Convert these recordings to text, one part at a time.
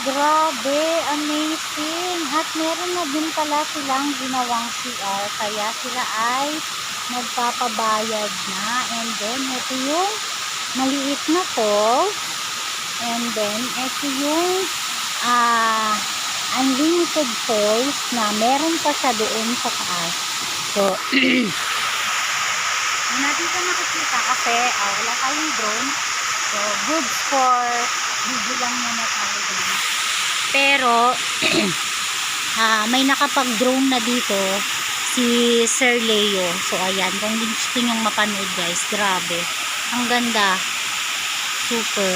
Grabe, amazing. At meron na din pala silang ginawang CR, kaya sila ay nagpapabayad na. And then, ito yung maliit na falls. And then, ito yung unlimited falls na meron pa siya doon sa taas. So, natin ito nakikita kasi wala tayong drone. So, good for video lang muna tayo doon. Pero, may nakapag-drone na dito si Sir Leo. So, ayan. Kung gusto nyong mapanood guys, grabe. Ang ganda. Super.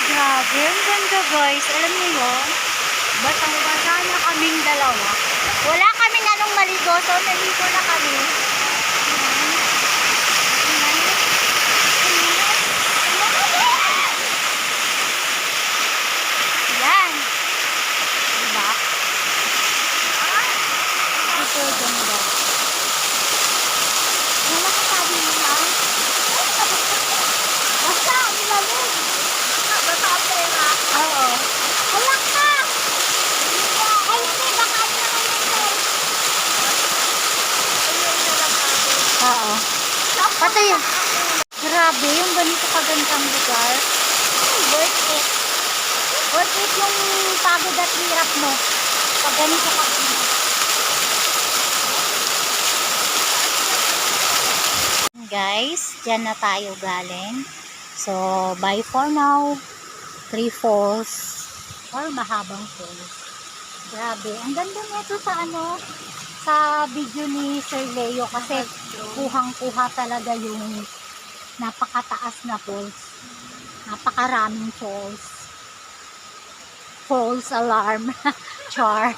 Grabe, ang ganda guys. Alam niyo yun? Batang-bata na kaming dalawa. Wala kaming anong maligo. So, naligo na kami. Yan. Diba? Super ganda. Ano masasabi mo lang? Basta, nilamig. Oo. Wala ka! Ay, hindi. Baka ano naman ito. Oo. Patay. Grabe, yung ganito kagandang lugar. Worth it. Worth it yung pagod at hirap mo. Pag ganito kaganda. Guys, dyan na tayo galing. So, bye for now. 3 falls or mahabang falls. Grabe, ang ganda nito sa video ni Sir Leo kasi kuhang-kuha talaga yung napakataas na falls. Napakaraming falls. Falls alarm. Char.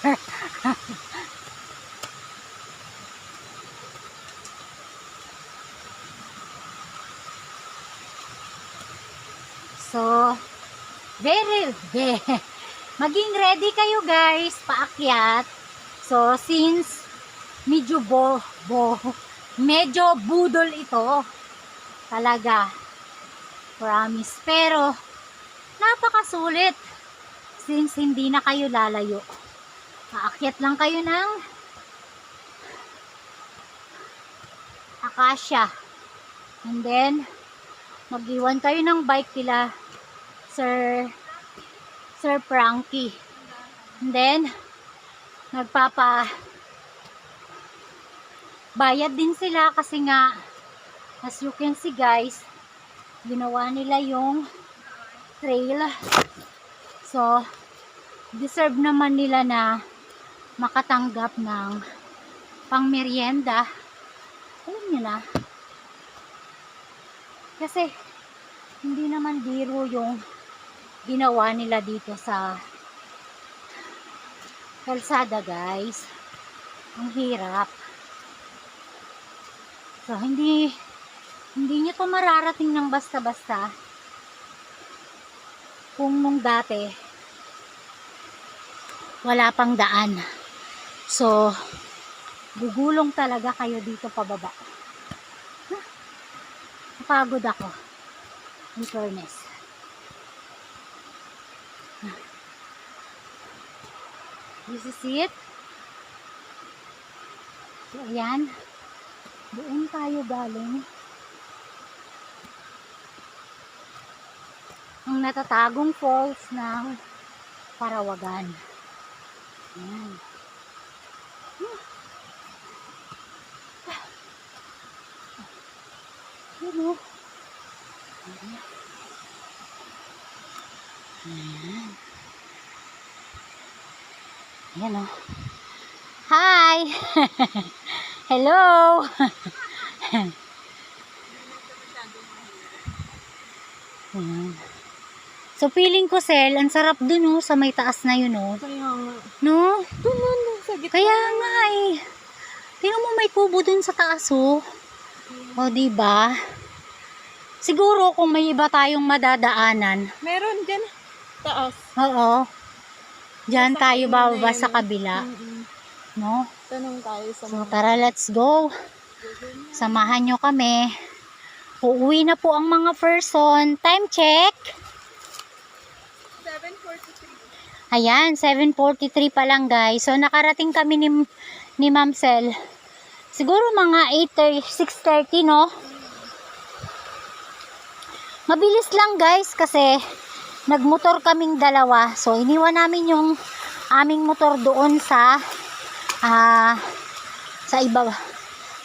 So, maging ready kayo guys, paakyat. So, since medyo medyo budol ito, talaga, promise. Pero, napakasulit, since hindi na kayo lalayo. Paakyat lang kayo ng Acacia. And then, mag-iwan kayo ng bike nila Sir Frankie. And then, bayad din sila kasi nga, as you can see guys, ginawa nila yung trail. So, deserve naman nila na makatanggap ng pangmeryenda. Alam nyo na. Kasi, hindi naman biro yung ginawa nila dito sa kalsada guys. Ang hirap. So, hindi nyo to mararating ng basta-basta. Kung nung dati, wala pang daan. So, gugulong talaga kayo dito pababa. Napagod ako. In fairness. This is it. So, ayan. Doon tayo galing. Ang natatagong falls ng Parawagan. Ayan. Ayan o. Ayan. Ayan o. Hi! Hello! Ayan. So, feeling ko, Sel, ang sarap dun, oh, sa may taas na yun, oh. Kaya nga. No? Dun, sa gitna. Kaya nga, eh. Tingnan mo, may kubo dun sa taas, oh. O, diba? Siguro, kung may iba tayong madadaanan. Meron dyan. Taas. Oo. Diyan Sa tayo kainan bababa na yun, sa kabila. No? Tanong tayo sa So, tara, let's go. Samahan nyo kami. Uuwi na po ang mga person. Time check. 7:43. Ayan, 7:43 pa lang, guys. So, nakarating kami ni Ma'am Sel. Siguro mga 6:30, no? Mabilis lang, guys, kasi nagmotor kaming dalawa. So, iniwan namin yung aming motor doon sa iba,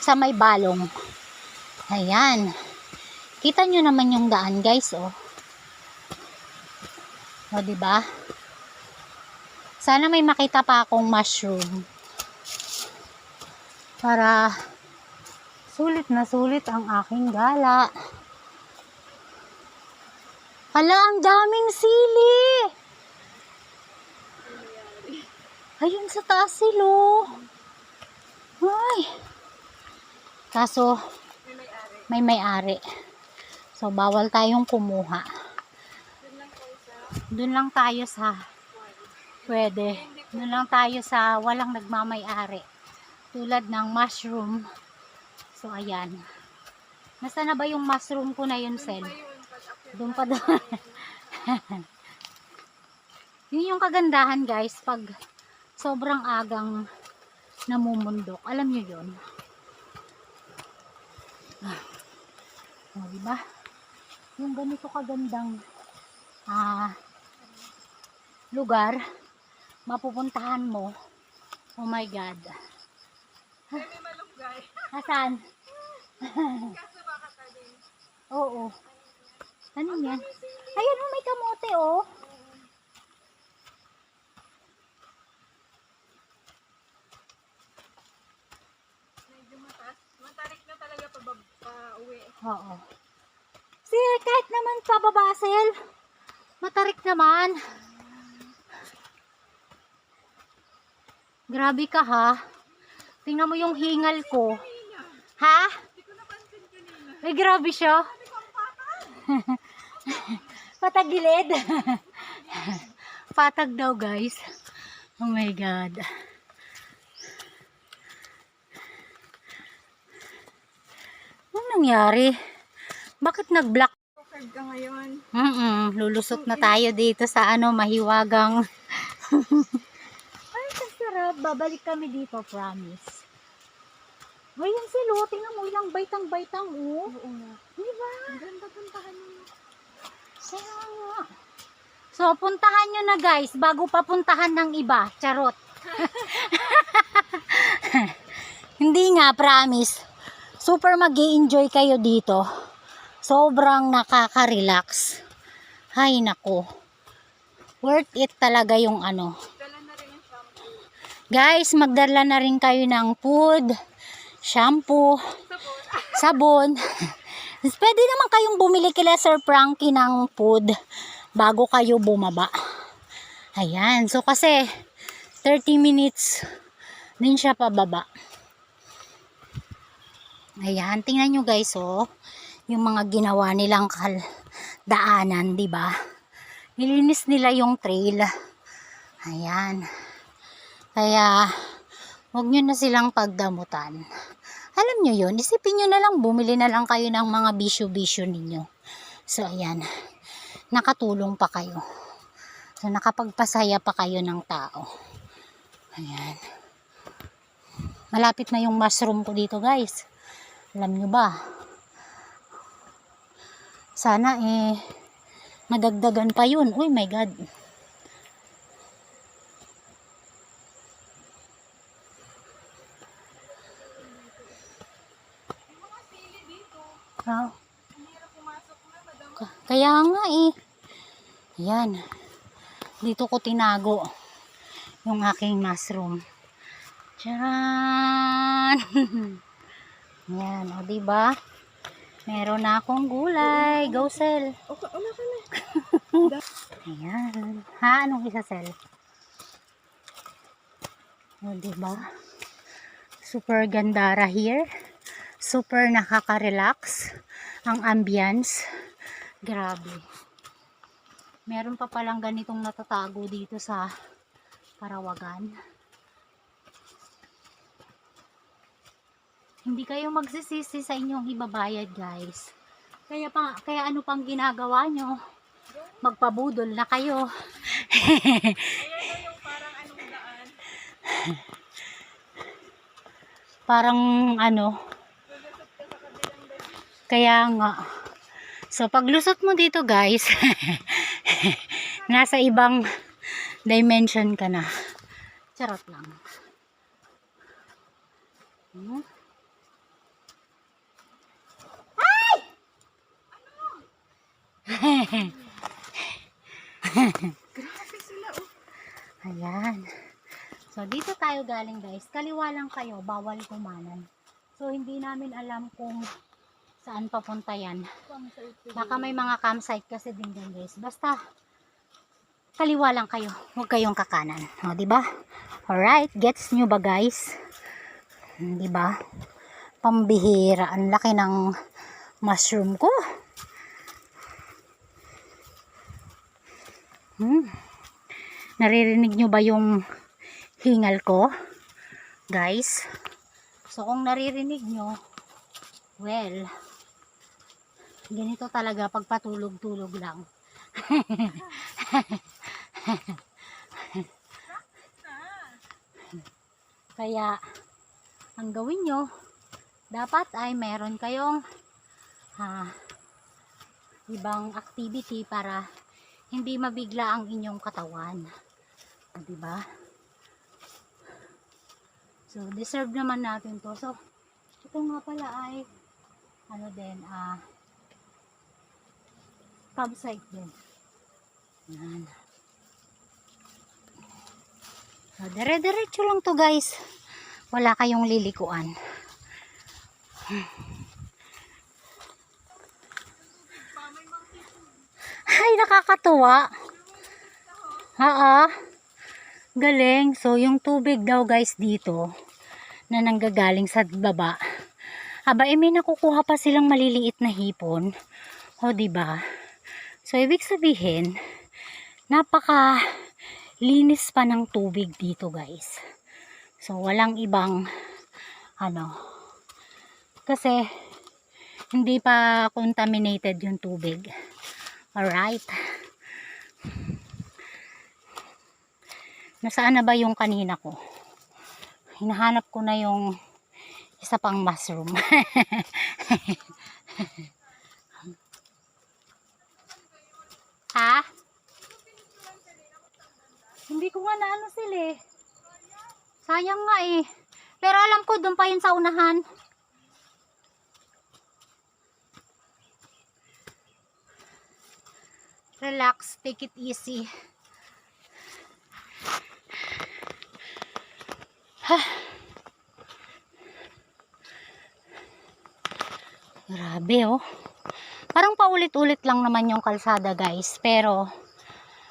sa may balong. Ayan. Kita nyo naman yung daan, guys, oh. O, diba? Sana may makita pa akong mushroom. Para sulit na sulit ang aking gala. Hala, ang daming sili! Ayun sa taas silo. Ay. Kaso, may may-ari. So, bawal tayong kumuha. Doon lang tayo sa pwede. Doon lang tayo sa walang nagmamay-ari. Tulad ng mushroom. So, ayan. Nasaan na ba yung mushroom ko na yun, Sel? Doon pa doon. Yun yung kagandahan, guys, pag sobrang agang namumundok. Alam nyo yun? O, diba? Yung ganito kagandang lugar, mapupuntahan mo. Oh my God. May malunggay. Asan? Kaso baka tayo. Oo. Ano yan? Ayan, oh, may kamote, oh. Medyo mataas. Matarik na talaga pa uwi. Oo. Kahit naman pababa, Sel. Matarik naman. Grabe ka, ha? Tingnan mo yung hingal ko. Ha? Hindi ko napansin kanina. Ay, grabe siya. Patagilid. Patag daw, guys. Oh my God. Anong nangyari? Bakit nag-block? Card ka ngayon. Lulusot na tayo dito sa mahiwagang. Ay, kasarap. Babalik kami dito, promise. Ngayon silo, tingnan mo ilang baitang-baitang, oh. Oo nga. Diba? Ang ganda puntahan mo. Kaya nga. So, puntahan nyo na, guys, bago pa puntahan ng iba. Charot. Hindi nga, promise. Super mag-i-enjoy kayo dito. Sobrang nakaka-relax. Hay, nako. Worth it talaga yung ano. Dala na rin ang shampoo. Guys, magdala na rin kayo ng food, shampoo, sabon. Pwede naman kayong bumili kila Sir Frankie ng food bago kayo bumaba. Ayan. So, kasi 30 minutes din siya pababa. Ayan. Tingnan nyo, guys, oh. Yung mga ginawa nilang daanan, diba? Nilinis nila yung trail. Ayan. Kaya, huwag nyo na silang pagdamutan. Alam nyo yun, isipin nyo na lang, bumili na lang kayo ng mga bisyo-bisyo ninyo. So, ayan. Nakatulong pa kayo. So, nakapagpasaya pa kayo ng tao. Ayan. Malapit na yung mushroom ko dito, guys. Alam nyo ba? Sana madagdagan pa yun. Uy, my God. May mga sili dito. Ah, Ang hirap pumasok na, madam. kaya nga Ayan. Dito ko tinago yung aking mushroom. Tiyan! Ayan, o diba? Meron na akong gulay. Go, Sel. Okay, wala ka na. Ayan. Ha? Anong isa, Sel? O diba? Super gandara here. Super nakaka-relax ang ambience. Grabe. Meron pa palang ganitong natatago dito sa Parawagan. Hindi kayo magsisisi sa inyong ibabayad, guys. Kaya ano pang ginagawa nyo? Magpabudol na kayo. Ayan na yung parang anong daan. Parang ano, Lulusot ka sa kabilang daan. kaya nga. So, paglusot mo dito, guys, nasa ibang dimension ka na. Charot lang. Grabe sila, oh. Ayan. So, dito tayo galing, guys. Kaliwa lang kayo, bawal kumanan. So, hindi namin alam kung saan papunta yan. Baka may mga campsite kasi din dyan, guys. Basta, kaliwa lang kayo. Huwag kayong kakanan. O, diba? Alright, gets nyo ba, guys? Diba? Pambihira. Ang laki ng mushroom ko. Naririnig nyo ba yung hingal ko, guys? So, kung naririnig nyo, well, ganito talaga pag patulog-tulog lang. Kaya, ang gawin nyo, dapat ay meron kayong ibang activity para hindi mabigla ang inyong katawan. Diba? So, deserve naman natin to. So, ito nga pala ay ano din, campsite din. Yan. So, dire-diretso lang to, guys. Wala kayong lilikuan. Ay, nakakatuwa. Galing. So, yung tubig daw, guys, dito na nanggagaling sa baba. May nakukuha pa silang maliliit na hipon. O, diba? So, ibig sabihin, napaka linis pa ng tubig dito, guys. So, walang ibang kasi hindi pa contaminated yung tubig. Alright. Nasaan na ba yung kanina ko? Hinahanap ko na yung isa pang mushroom. Ha? Hindi ko nga naano sila eh. Sayang nga eh. Pero alam ko doon pa yun sa unahan. Relax, take it easy. Grabe oh. Parang paulit-ulit lang naman yung kalsada, guys. Pero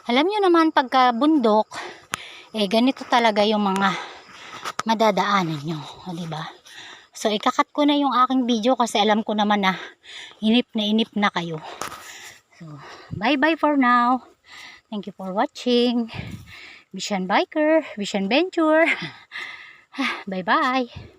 alam nyo naman pagka bundok, ganito talaga yung mga madadaanan nyo. O, diba? So, ikakat ko na yung aking video kasi alam ko naman na inip na kayo. So, bye-bye for now. Thank you for watching. Vision Biker, Vision Venture. Bye-bye.